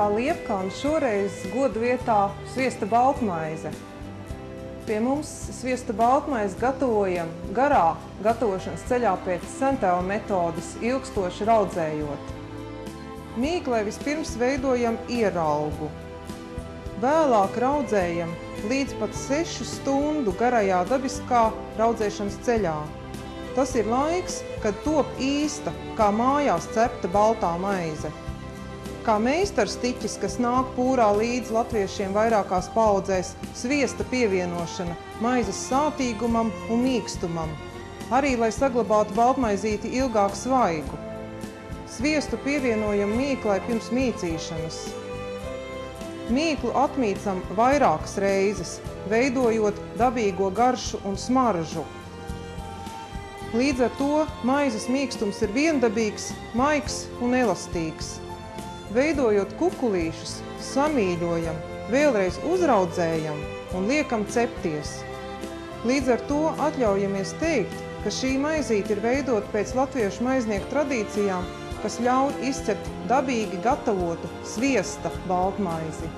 Vietā liepkalna šoreiz godu vietā sviesta baltmaize. Pie mums sviesta baltmaizi gatavojam garā gatavošanas ceļā pēc centēva metodes, ilgstoši raudzējot. Mīklē vispirms veidojam ieraugu. Vēlāk raudzējam līdz pat 6 stundu garajā dabiskā raudzēšanas ceļā. Tas ir laiks, kad top īsta, kā mājās cepta baltā maize. Kā meistarstiķis, kas nāk pūrā līdz latviešiem vairākās paudzēs, sviesta pievienošana maizes sātīgumam un mīkstumam, arī lai saglabātu baltmaizīti ilgāk svaigu. Sviestu pievienojam mīklai pirms mīcīšanas. Mīklu atmīcam vairākas reizes, veidojot dabīgo garšu un smaržu. Līdz ar to maizes mīkstums ir viendabīgs, maigs un elastīgs. Veidojot kukulīšus, samīļojam, vēlreiz uzraudzējam un liekam cepties. Līdz ar to atļaujamies teikt, ka šī maizīte ir veidota pēc latviešu maiznieku tradīcijām, kas ļauj izcept dabīgi gatavotu sviesta baltmaizi.